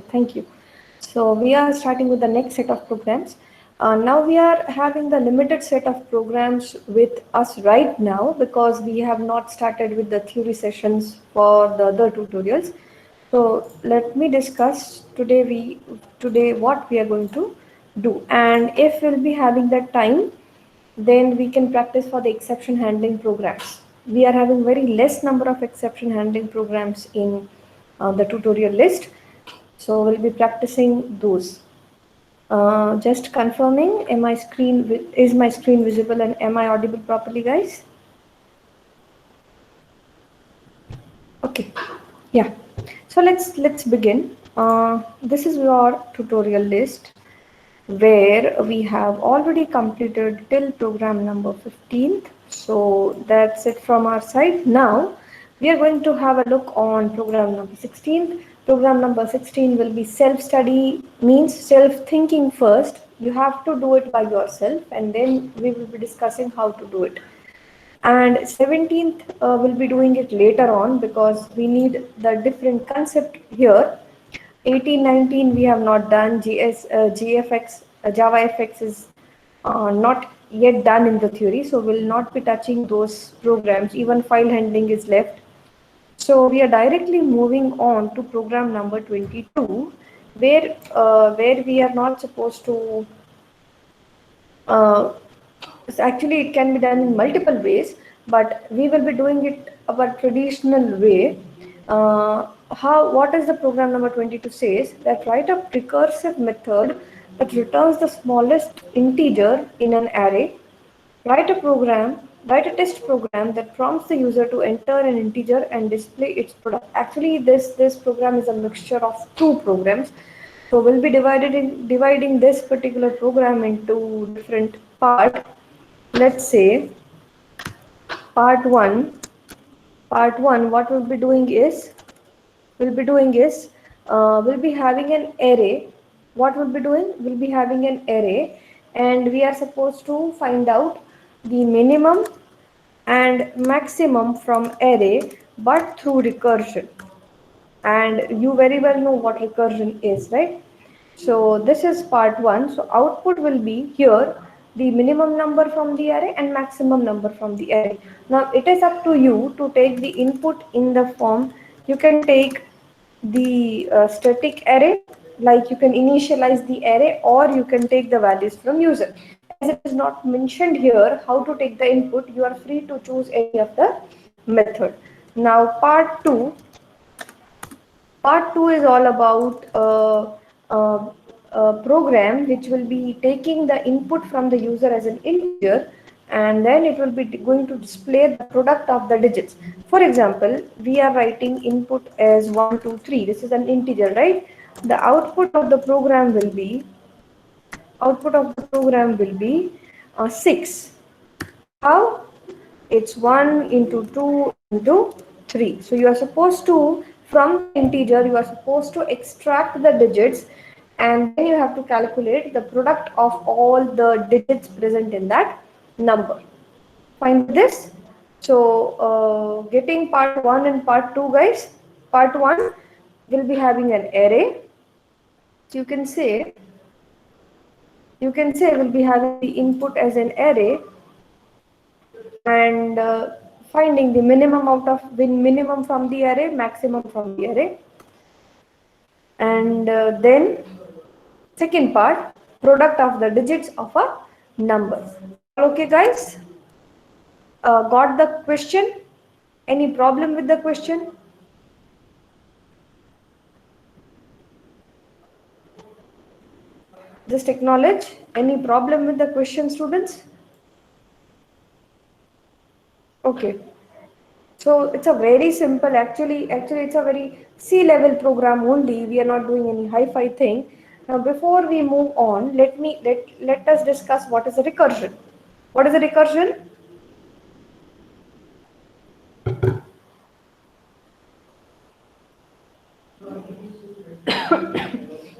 Thank you. So we are starting with the next set of programs. Now we are having the limited set of programs with us right now because we have not started with the theory sessions for the other tutorials. So let me discuss today what we are going to do, and if we'll be having that time, then we can practice for the exception handling programs. We are having very less number of exception handling programs in the tutorial list, so we'll be practicing those. Just confirming, is my screen visible and am I audible properly, guys? Okay, yeah. So let's begin. This is your tutorial list where we have already completed till program number 15th. So that's it from our side. Now we are going to have a look on program number 16th. Program number 16 will be self-study, means self-thinking first. You have to do it by yourself and then we will be discussing how to do it. And 17th we'll be doing it later on because we need the different concept here. 18, 19 we have not done. GFX, JavaFX is not yet done in the theory, so we'll not be touching those programs. Even file handling is left. So we are directly moving on to program number 22, where we are not supposed to uh, actually it can be done in multiple ways, but we will be doing it our traditional way. What is the program number 22 says? That write a recursive method that returns the smallest integer in an array. Write a test program that prompts the user to enter an integer and display its product. Actually, this program is a mixture of two programs. So we'll be dividing this particular program into different parts. Let's say part one. Part one, what we'll be having an array. What we'll be doing? We'll be having an array, and we are supposed to find out the minimum and maximum from array, but through recursion. And you very well know what recursion is, right? So this is part one. So output will be here the minimum number from the array and maximum number from the array. Now it is up to you to take the input in the form. You can take the static array, like you can initialize the array, or you can take the values from user. As it is not mentioned here how to take the input, you are free to choose any of the method. Now Part 2 is all about a program which will be taking the input from the user as an integer, and then it will be going to display the product of the digits. For example, we are writing input as 1, 2, 3. This is an integer, right? The output of the program will be 6. How? It's 1 into 2 into 3. So you are supposed to, from the integer, you are supposed to extract the digits, and then you have to calculate the product of all the digits present in that number. Fine with this? So getting part 1 and part 2, guys. Part 1 will be having an array. So you can say we'll be having the input as an array, and finding the minimum from the array, maximum from the array. And then second part, product of the digits of a number. All okay, guys? Got the question? Any problem with the question? Just acknowledge. Any problem with the question, students? Okay. So it's a very simple, actually it's a very C-level program only. We are not doing any hi-fi thing. Now before we move on, let us discuss what is a recursion. What is a recursion?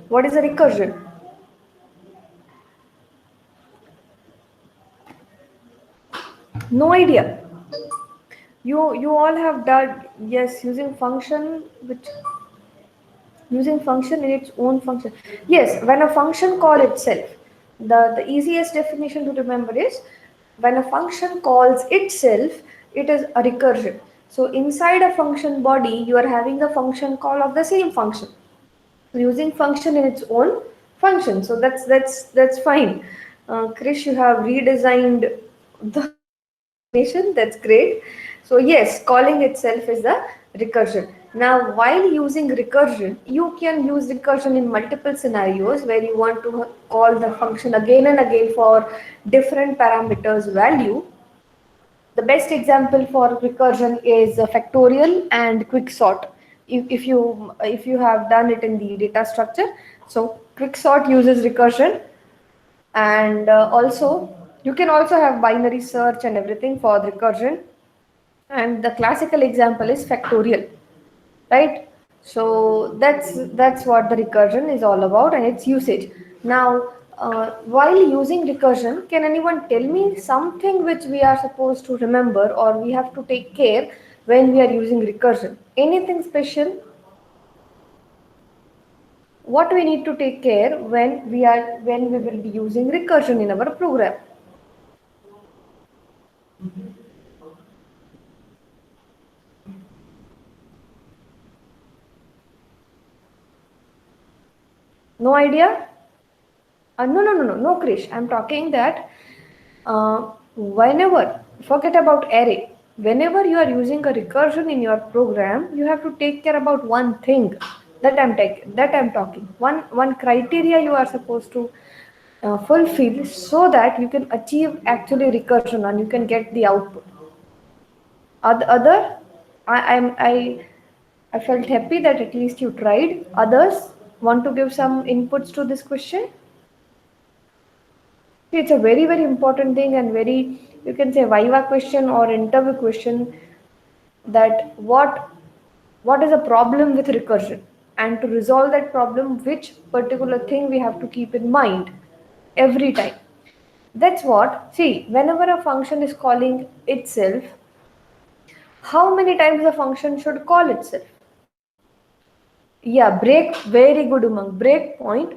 What is a recursion? No idea. You all have done, yes, using function which Using function in its own function. Yes, when a function call itself, the easiest definition to remember is when a function calls itself, it is a recursion. So inside a function body, you are having a function call of the same function, using function in its own function. So that's fine. Krish, you have redesigned the explanation. That's great. So yes, calling itself is the recursion. Now, while using recursion, you can use recursion in multiple scenarios where you want to call the function again and again for different parameters value. The best example for recursion is factorial and quicksort. If you have done it in the data structure, so quicksort uses recursion, and also you can also have binary search and everything for recursion. And the classical example is factorial, right? So that's what the recursion is all about and its usage. Now, while using recursion, can anyone tell me something which we are supposed to remember or we have to take care when we are using recursion? Anything special? What we need to take care when we will be using recursion in our program? No idea? No, Krish. I'm talking that whenever, forget about array, whenever you are using a recursion in your program, you have to take care about one thing that I'm talking. One criteria you are supposed to fulfill so that you can achieve actually recursion and you can get the output. Other, I felt happy that at least you tried. Others want to give some inputs to this question? It's a very, very important thing and very, you can say, viva question or interview question, that what is a problem with recursion, and to resolve that problem, which particular thing we have to keep in mind every time. That's what, see, whenever a function is calling itself, how many times the function should call itself? Yeah, break, very good, Umang. Break point,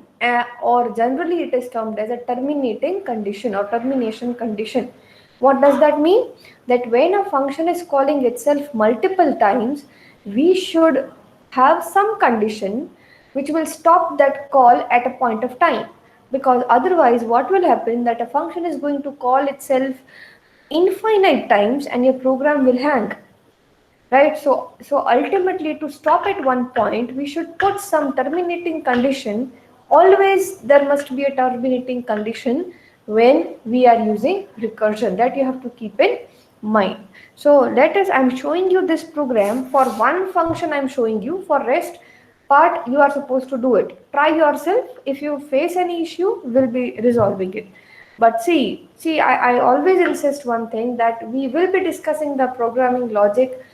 or generally it is termed as a terminating condition or termination condition. What does that mean? That when a function is calling itself multiple times, we should have some condition which will stop that call at a point of time. Because otherwise, what will happen, that a function is going to call itself infinite times and your program will hang, right? So ultimately, to stop at one point, we should put some terminating condition. Always there must be a terminating condition when we are using recursion, that you have to keep in mind. So let us, I'm showing you this program for one function. I'm showing you, for rest part you are supposed to do it. Try yourself. If you face any issue, we'll be resolving it. But I always insist one thing, that we will be discussing the programming logic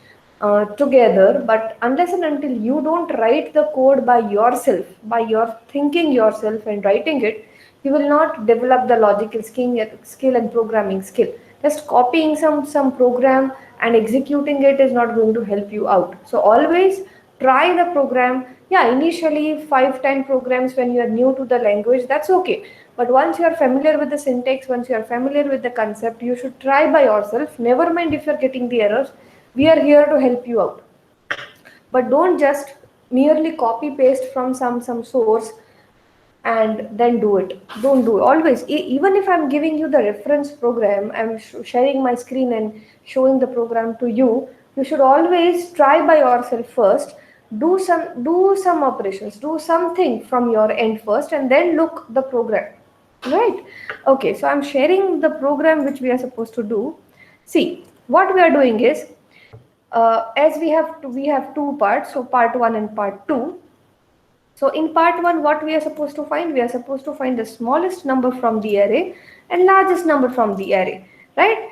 together, but unless and until you don't write the code by yourself, by your thinking yourself and writing it, you will not develop the logical skill and programming skill. Just copying some program and executing it is not going to help you out. So always try the program. Yeah, initially 5-10 programs when you are new to the language, that's okay. But once you are familiar with the syntax, once you are familiar with the concept, you should try by yourself. Never mind if you're getting the errors, we are here to help you out. But don't just merely copy paste from some source and then do it. Don't do it. Always, even if I'm giving you the reference program, I'm sharing my screen and showing the program to you, you should always try by yourself first. Do some operations, do something from your end first, and then look the program, right? Okay, so I'm sharing the program which we are supposed to do. See, what we are doing is, as we have two parts, so part 1 and part 2. So in part 1, what we are supposed to find, we are supposed to find the smallest number from the array and largest number from the array, right?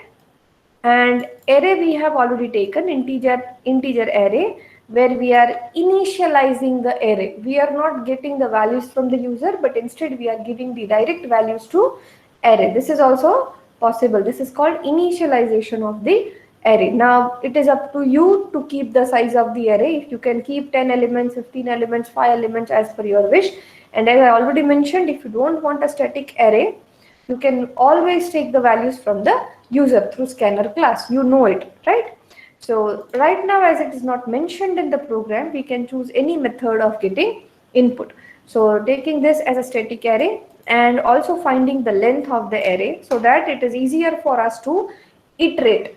And array we have already taken, integer array, where we are initializing the array. We are not getting the values from the user, but instead we are giving the direct values to array. This is also possible. This is called initialization of the array. Now it is up to you to keep the size of the array. If you can keep 10 elements, 15 elements, 5 elements as per your wish. And as I already mentioned, if you don't want a static array, you can always take the values from the user through scanner class. You know it, right? So right now, as it is not mentioned in the program, we can choose any method of getting input. So taking this as a static array and also finding the length of the array so that it is easier for us to iterate.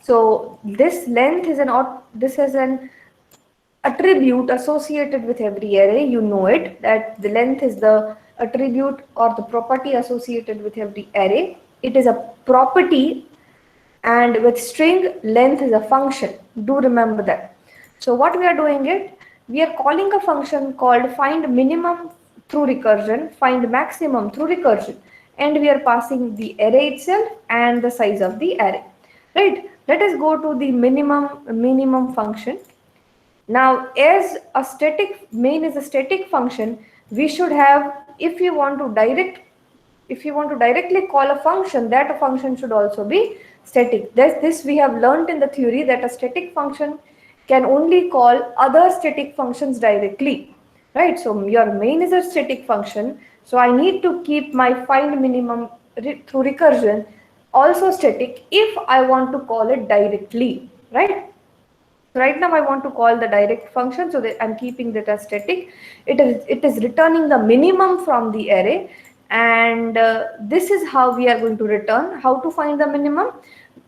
So this length is an attribute associated with every array. You know it, that the length is the attribute or the property associated with every array. It is a property, and with string, length is a function. Do remember that. So what we are doing it, we are calling a function called find minimum through recursion, find maximum through recursion, and we are passing the array itself and the size of the array, right? Let us go to the minimum function. Now, as a static main is a static function, we should have, if you want to directly call a function, that a function should also be static. This we have learned in the theory, that a static function can only call other static functions directly, right? So your main is a static function, so I need to keep my find minimum through recursion also static if I want to call it directly, right? Right now I want to call the direct function, so that I'm keeping that as static. It is returning the minimum from the array, and this is how we are going to return. How to find the minimum?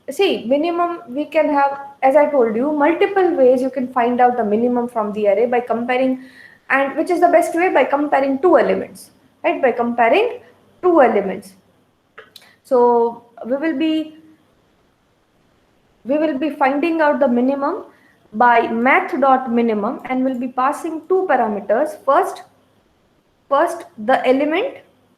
See, minimum we can have, as I told you, multiple ways you can find out the minimum from the array by comparing, and which is the best way? By comparing two elements, right? By comparing two elements. So we will be finding out the minimum by math.minimum, and we'll be passing two parameters. First the element,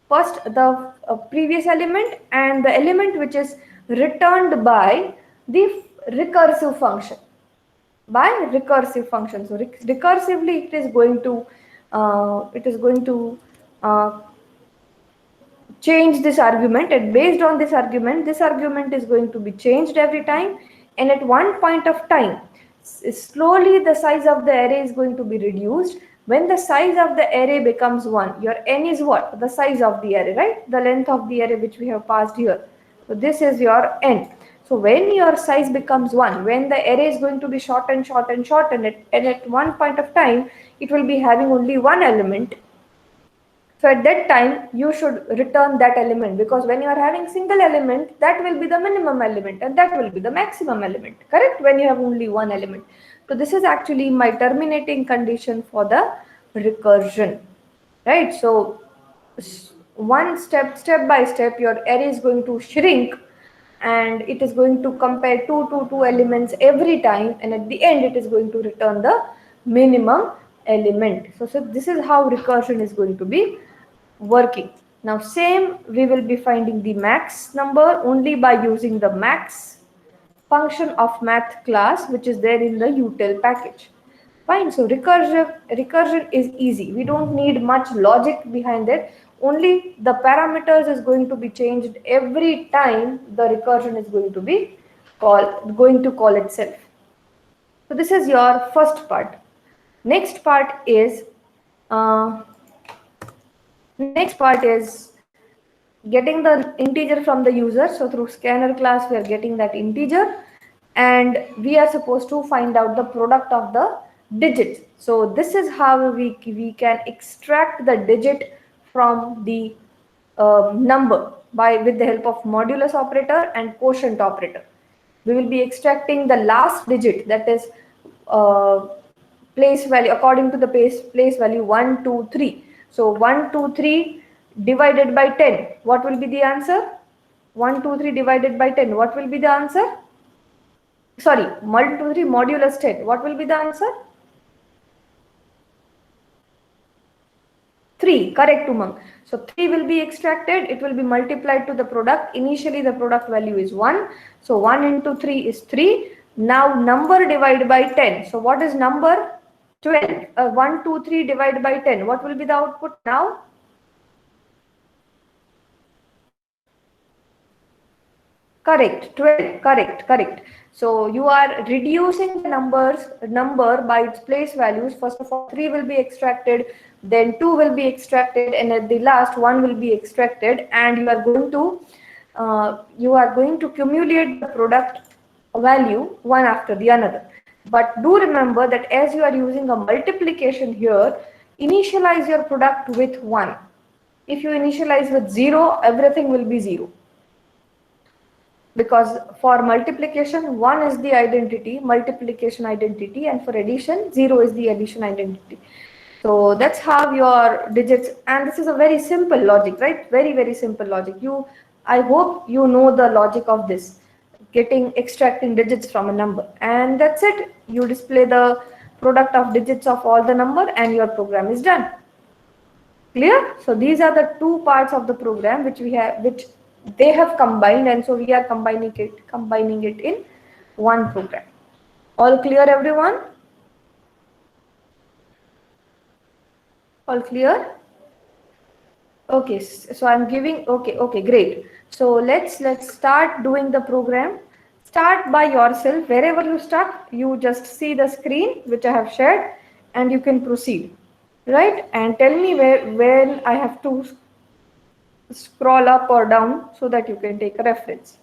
first the previous element, and the element which is returned by the recursive function. So recursively it is going to change this argument, and based on this argument is going to be changed every time, and at one point of time slowly the size of the array is going to be reduced. When the size of the array becomes 1, your n is what? The size of the array, right? The length of the array which we have passed here. So this is your n. So when your size becomes 1, when the array is going to be shortened, and at one point of time it will be having only one element. So at that time, you should return that element, because when you are having single element, that will be the minimum element and that will be the maximum element, correct? When you have only one element. So this is actually my terminating condition for the recursion, right? So step by step, your array is going to shrink, and it is going to compare two elements every time, and at the end it is going to return the minimum element. So this is how recursion is going to be working. Now same, we will be finding the max number only by using the max function of math class, which is there in the util package. Fine. So recursion is easy. We don't need much logic behind it. Only the parameters is going to be changed every time the recursion is going to call itself. So this is your first part. Next part is getting the integer from the user. So through scanner class we are getting that integer, and we are supposed to find out the product of the digits. So this is how we can extract the digit from the number with the help of modulus operator and quotient operator. We will be extracting the last digit, that is place value according to the place value 1, 2, 3. So 1, 2, 3 divided by 10. What will be the answer? 1, 2, 3 divided by 10. What will be the answer? Sorry, 1, 2, 3 modulus 10. What will be the answer? 3. Correct, Umang. So 3 will be extracted. It will be multiplied to the product. Initially the product value is 1. So 1 into 3 is 3. Now number divided by 10. So what is number? 12. 1, 2, 3 divided by 10. What will be the output now? Correct, 12, correct, correct. So you are reducing the number by its place values. First of all, 3 will be extracted, then 2 will be extracted, and at the last 1 will be extracted, and you are going to cumulate the product value one after the another. But do remember that as you are using a multiplication here, initialize your product with 1. If you initialize with 0, everything will be 0, because for multiplication 1 is the identity, multiplication identity, and for addition 0 is the addition identity. So that's how your digits, and this is a very simple logic, right? Very simple logic. I hope you know the logic of this, extracting digits from a number, and that's it. You display the product of digits of all the number and your program is done. Clear? So these are the two parts of the program which they have combined, and so we are combining it in one program. All clear, everyone? All clear? Okay, so I'm giving, okay, great. So let's start doing the program. Start by yourself. Wherever you stuck, you just see the screen which I have shared, and you can proceed, right? And tell me when I have to scroll up or down so that you can take a reference.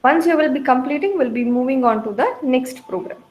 Once you will be completing, we'll be moving on to the next program.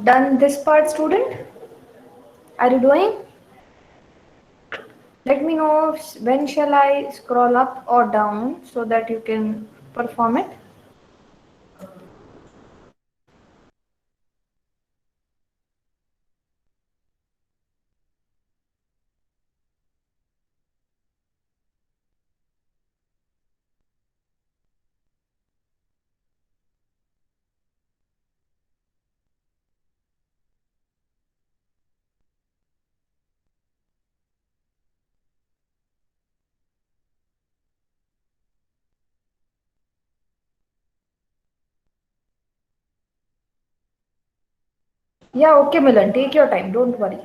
done this part, student? Are you doing? Let me know when shall I scroll up or down so that you can perform it. Yeah, okay, Milan. Take your time. Don't worry.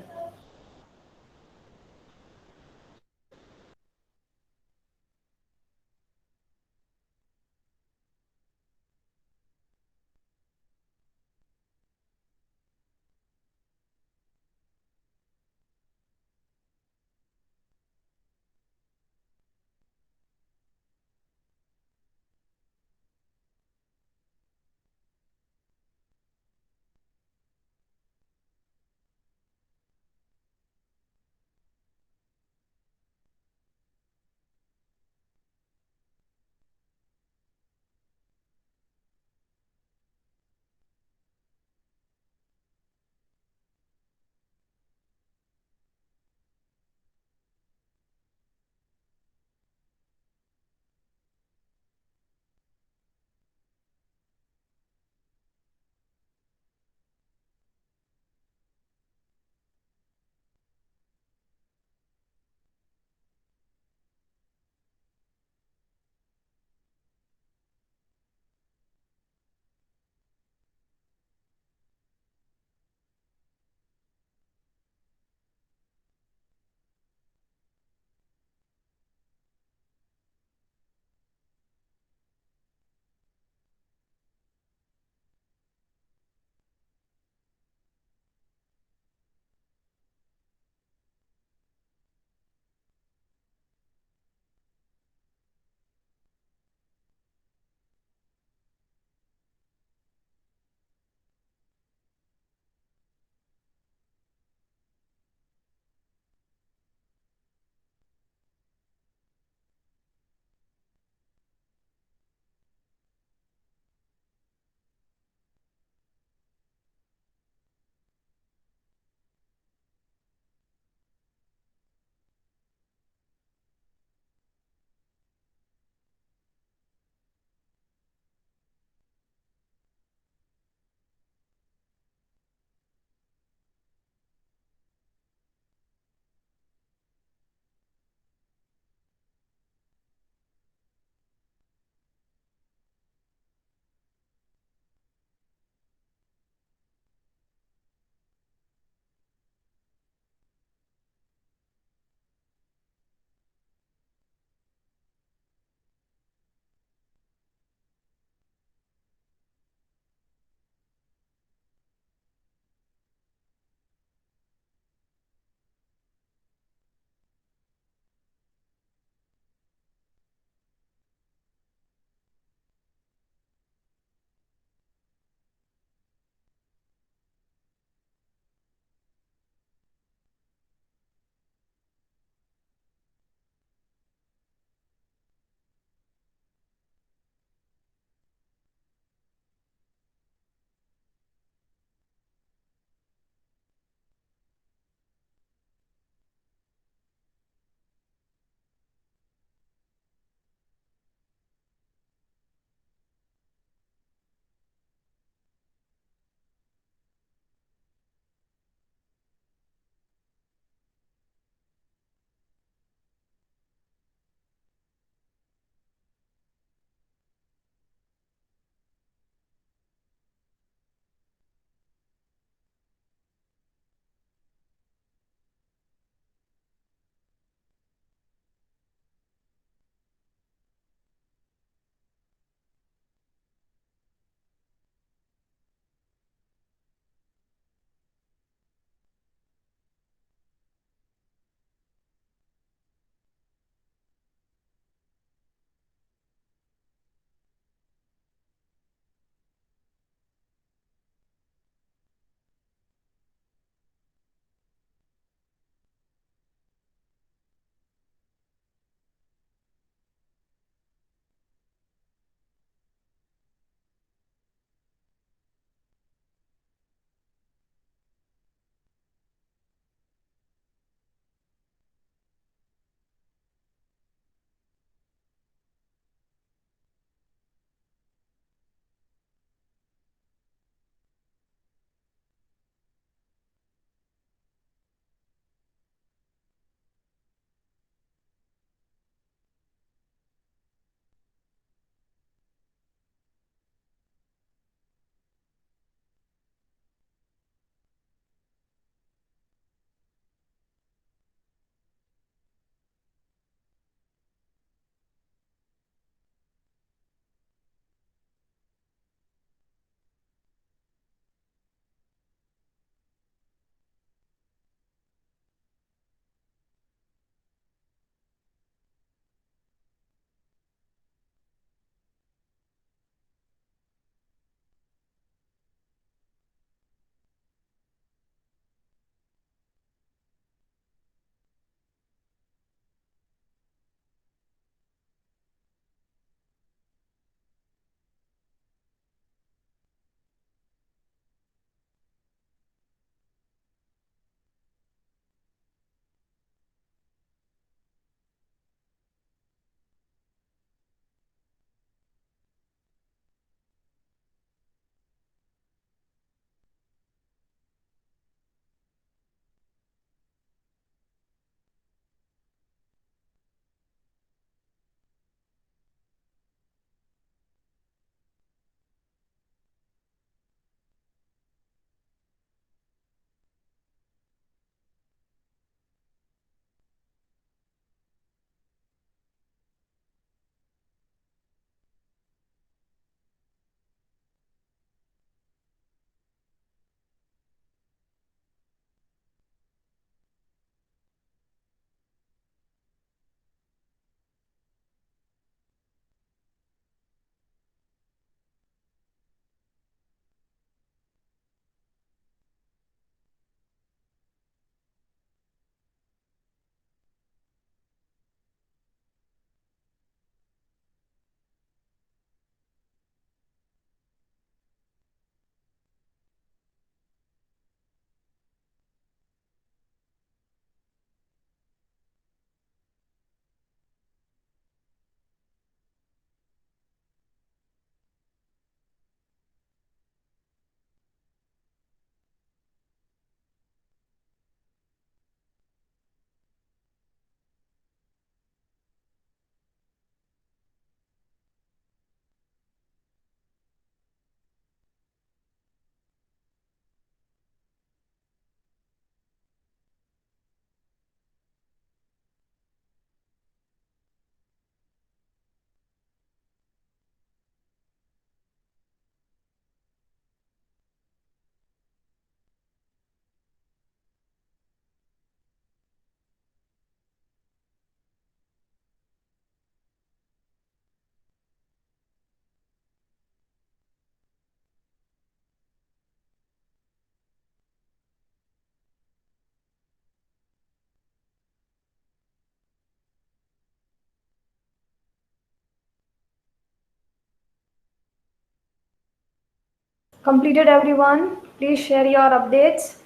Completed everyone? Please share your updates.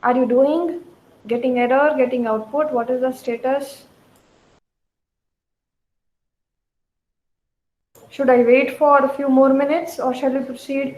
Are you doing? Getting error, getting output? What is the status? Should I wait for a few more minutes or shall we proceed?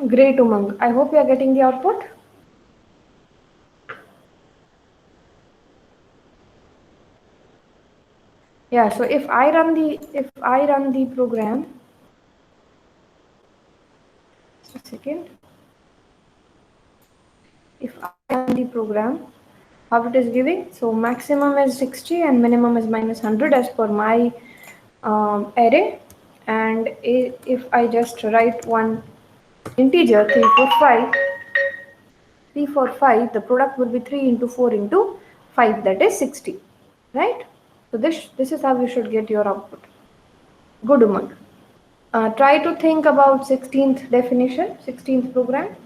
Great, Umang. I hope you are getting the output. Yeah, so if I run the program, just a second. If I run the program, how it is giving? So maximum is 60 and minimum is minus 100 as per my array. And if I just write one integer 345, the product will be 3 into 4 into 5, that is 60, right? So this is how you should get your output. Good, Umang. Try to think about 16th definition, 16th program.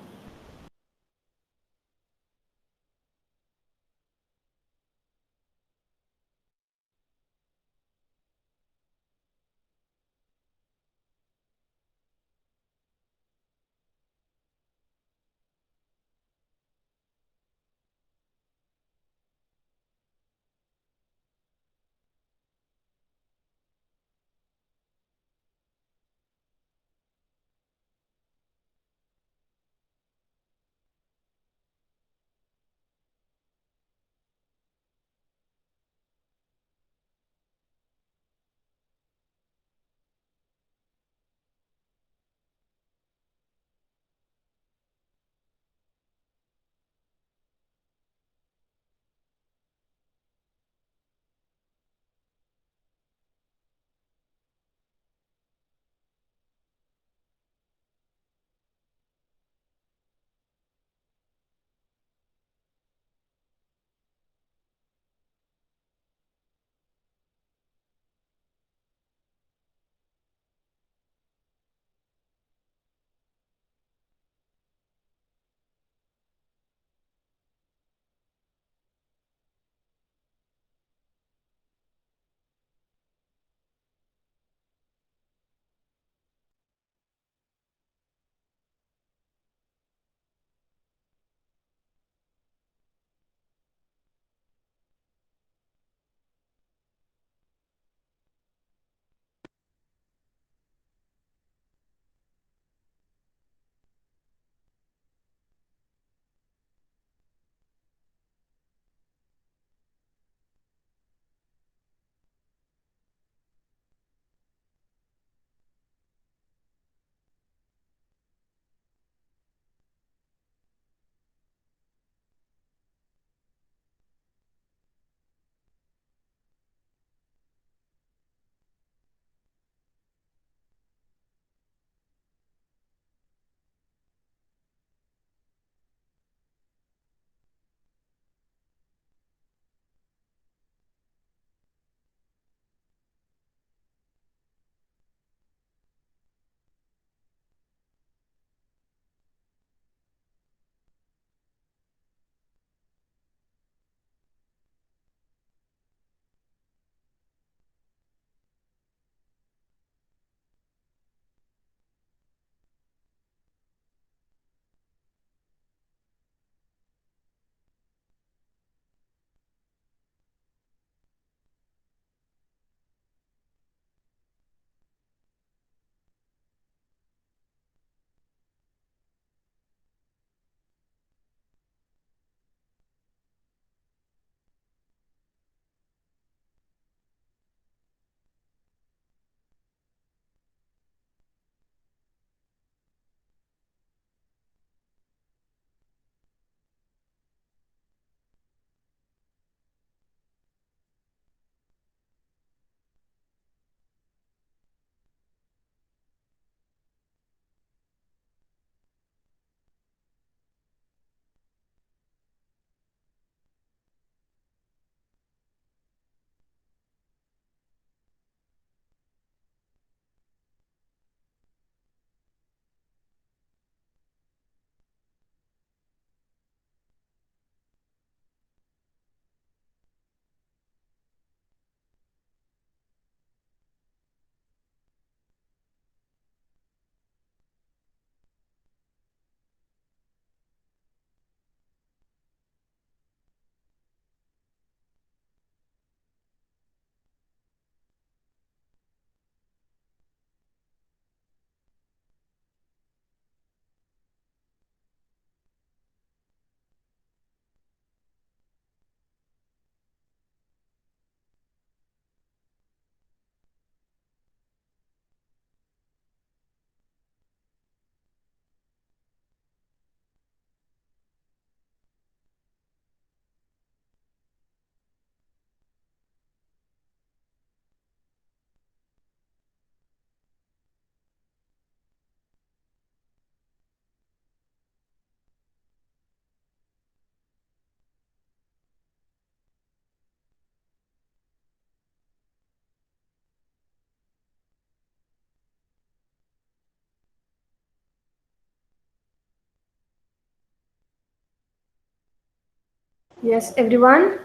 Yes, everyone,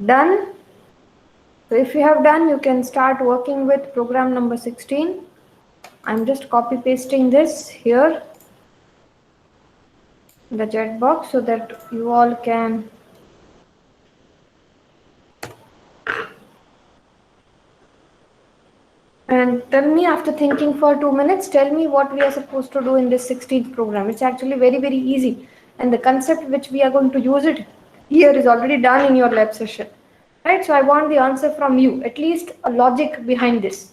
done? So if you have done, you can start working with program number 16. I'm just copy pasting this here in the chat box so that you all can. And tell me, after thinking for 2 minutes, tell me what we are supposed to do in this 16th program. It's actually very, very easy. And the concept which we are going to use it here is already done in your lab session. Right? So I want the answer from you, at least a logic behind this.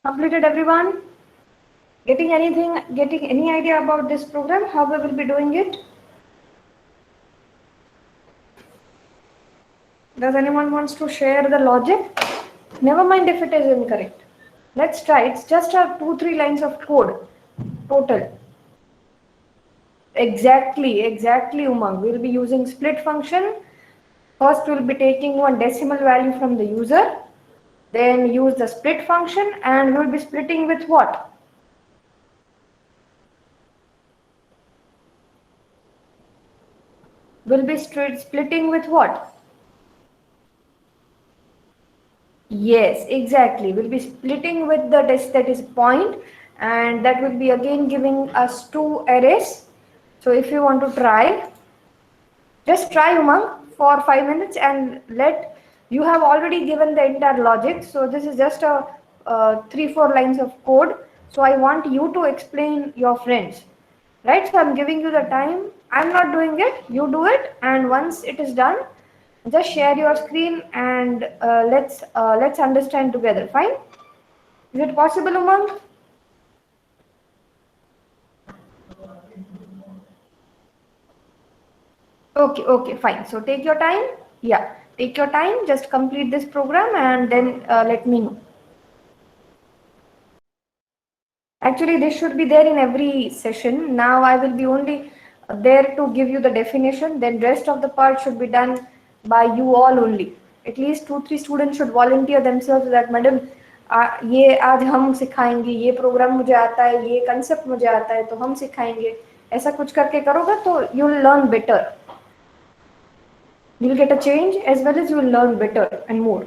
Completed everyone? Getting any idea about this program, how we will be doing it? Does anyone wants to share the logic? Never mind if it is incorrect. Let's try. It's just a 2-3 lines of code total. Exactly, Umang. We'll be using split function. First, we'll be taking one decimal value from the user, then use the split function, and we'll be splitting with what? We'll be splitting with what? Yes, exactly. We'll be splitting with the test that is point, and that will be again giving us two arrays. So if you want to try, just try Umang for 5 minutes and let you have already given the entire logic. So this is just a 3-4 lines of code. So I want you to explain your friends, right? So I'm giving you the time. I'm not doing it. You do it, and once it is done, just share your screen and let's understand together. Fine? Is it possible, Umang? Okay, fine. So take your time. Yeah, take your time. Just complete this program and then let me know. Actually, this should be there in every session. Now I will be only there to give you the definition. Then rest of the part should be done by you all only. At least 2-3 students should volunteer themselves that madam ये आज हम सिखाएंगे ये programme मुझे आता है ये concept मुझे आता है तो हम सिखाएंगे ऐसा कुछ करके करोगे तो you will learn better. You'll get a change as well as you will learn better and more.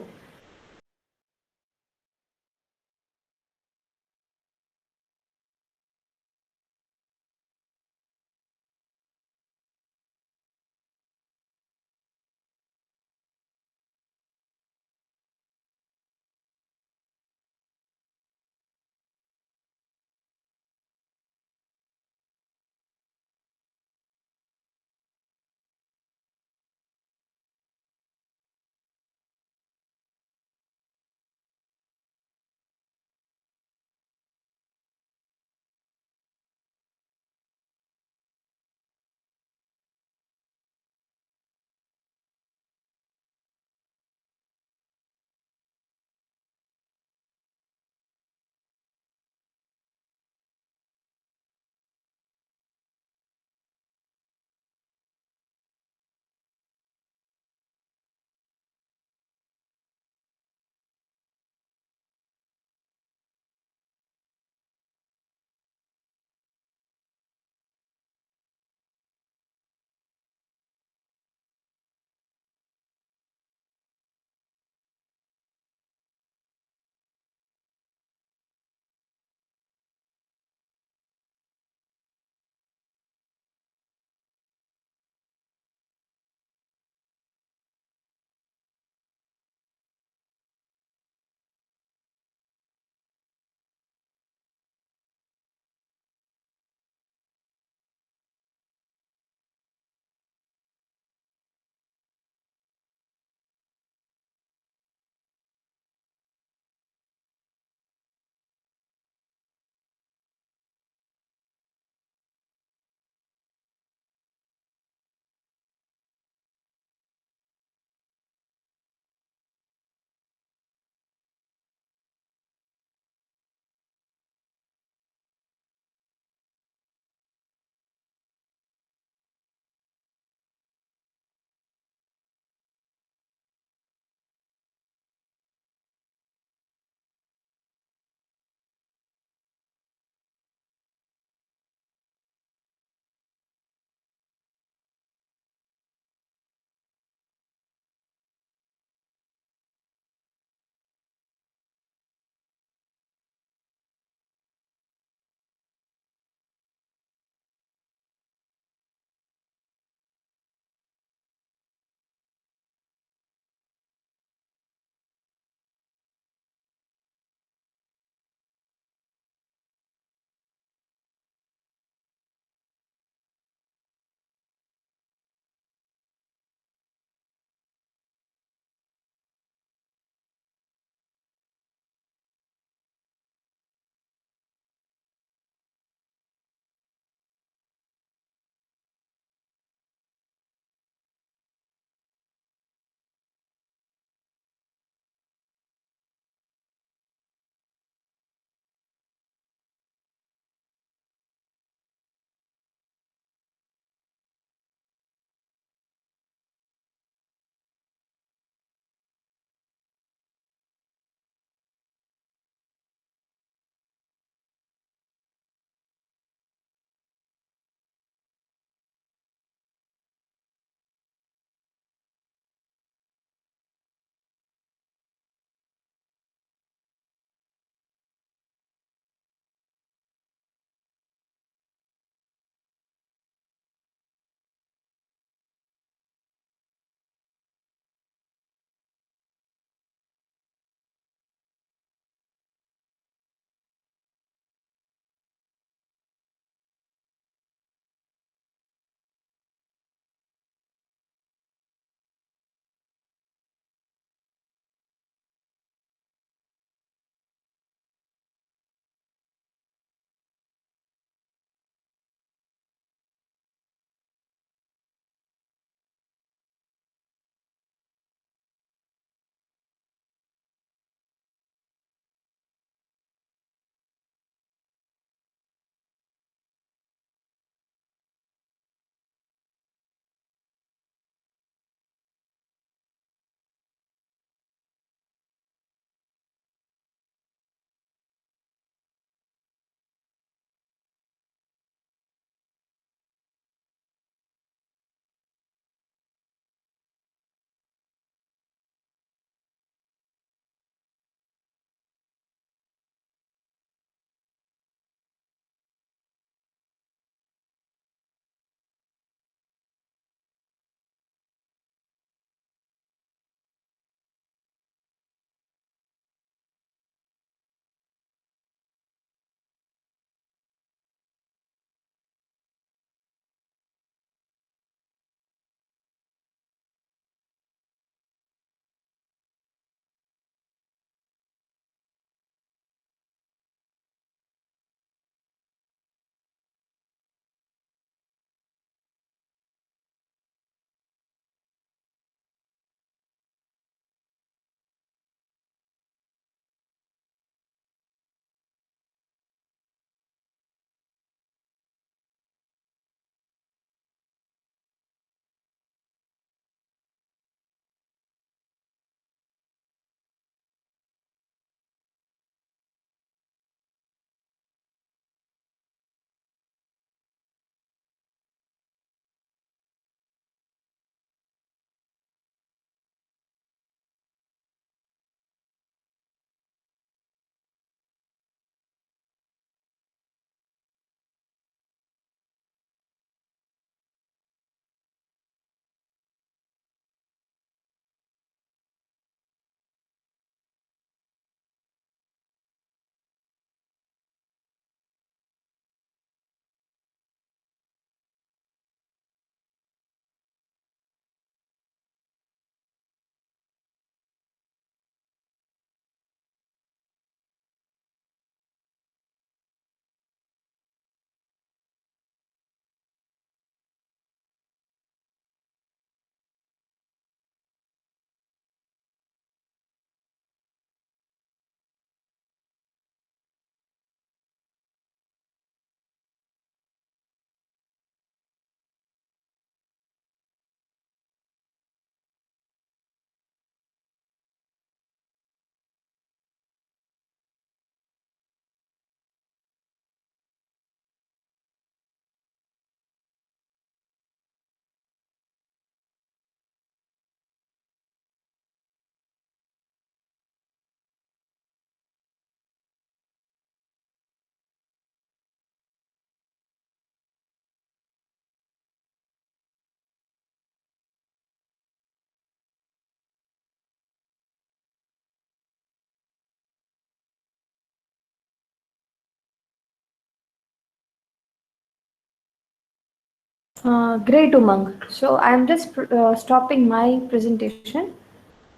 Great, Umang. So I'm just stopping my presentation.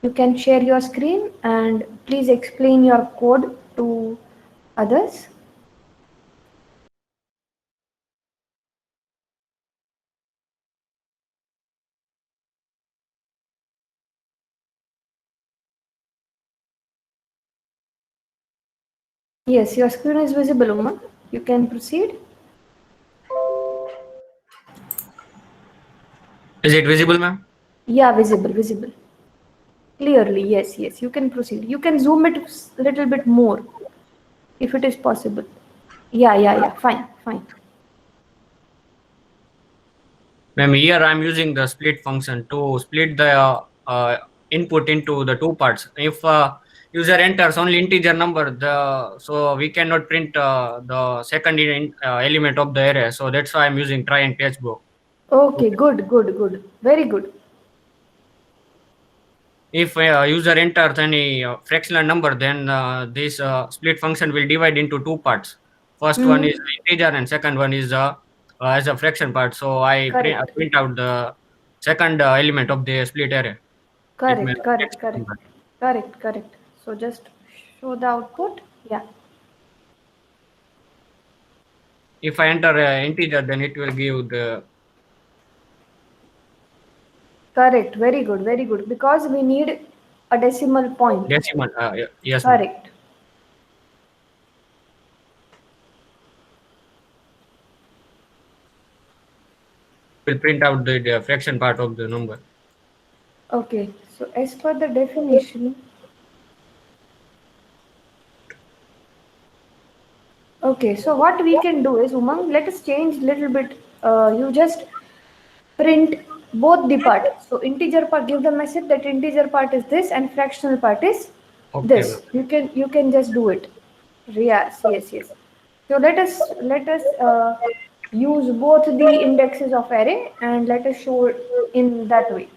You can share your screen and please explain your code to others. Yes, your screen is visible, Umang. You can proceed. Is it visible, ma'am? Yeah, visible, visible. Clearly, yes, yes. You can proceed. You can zoom it a little bit more if it is possible. Yeah, yeah, yeah. Fine, fine. Ma'am, here I'm using the split function to split the input into the two parts. If user enters only integer number, so we cannot print the second element of the array. So that's why I'm using try and catch block. Okay, good, good, good. Very good. If user enters any fractional number, then this split function will divide into two parts. First one is Mm-hmm. integer and second one is as a fraction part. So I Correct. print out the second element of the split array. It may Correct, correct, correct, correct, correct. So just show the output. Yeah, if I enter integer, then it will give the correct. Very good, very good. Because we need a decimal point. decimal. Yes, ma'am. Correct. Will print out the fraction part of the number. Okay. So as per the definition, okay. So what we can do is, Umang, let us change little bit. You just print both the part. So integer part, give the message that integer part is this and fractional part is Okay, ma'am. this. You can just do it. Yes, yes, yes. So let us use both the indexes of array and let us show it in that way.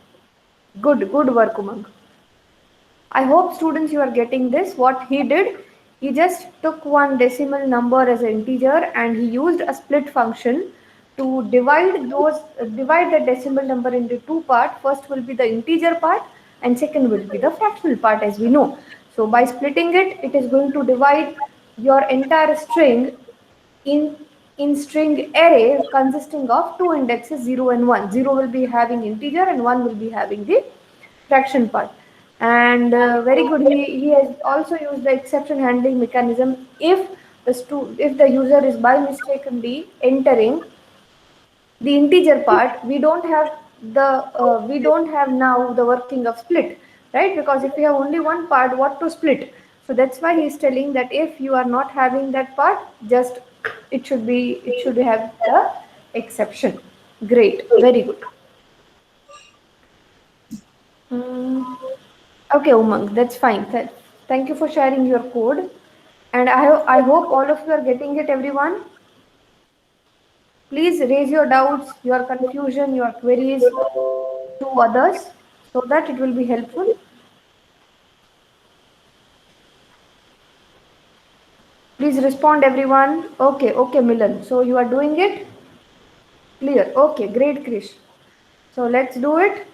Good work, Umang. I hope students you are getting this. What he did, he just took one decimal number as an integer and he used a split function to divide the decimal number into two parts. First will be the integer part and second will be the fractional part as we know. So by splitting it, it is going to divide your entire string in in string array consisting of two indexes 0 and 1. 0 will be having integer and 1 will be having the fraction part. And very good, he has also used the exception handling mechanism. If if the user is by mistakenly entering the integer part, we don't have now the working of split, right? Because if we have only one part, what to split? So that's why he's telling that if you are not having that part, just it should have the exception. Great, very good. Mm, okay, Umang, that's fine. Thank you for sharing your code. And I hope all of you are getting it, everyone. Please raise your doubts, your confusion, your queries to others so that it will be helpful. Please respond, everyone. Okay, okay, Milan. So you are doing it? Clear. Okay, great, Krish. So let's do it.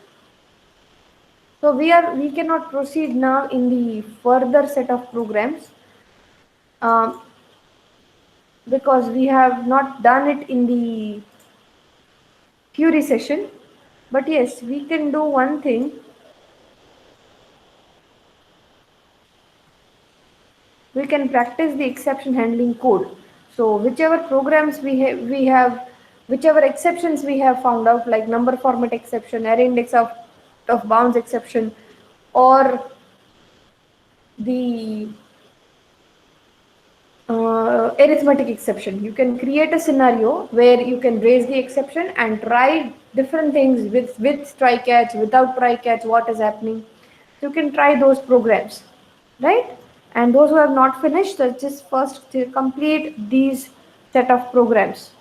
So we cannot proceed now in the further set of programs um, because we have not done it in the theory session. But yes, we can do one thing. We can practice the exception handling code. So whichever programs we have, whichever exceptions we have found out, like number format exception, array index of bounds exception, or the arithmetic exception. You can create a scenario where you can raise the exception and try different things with try catch, without try catch, what is happening. You can try those programs, right? And those who have not finished, just first to complete these set of programs.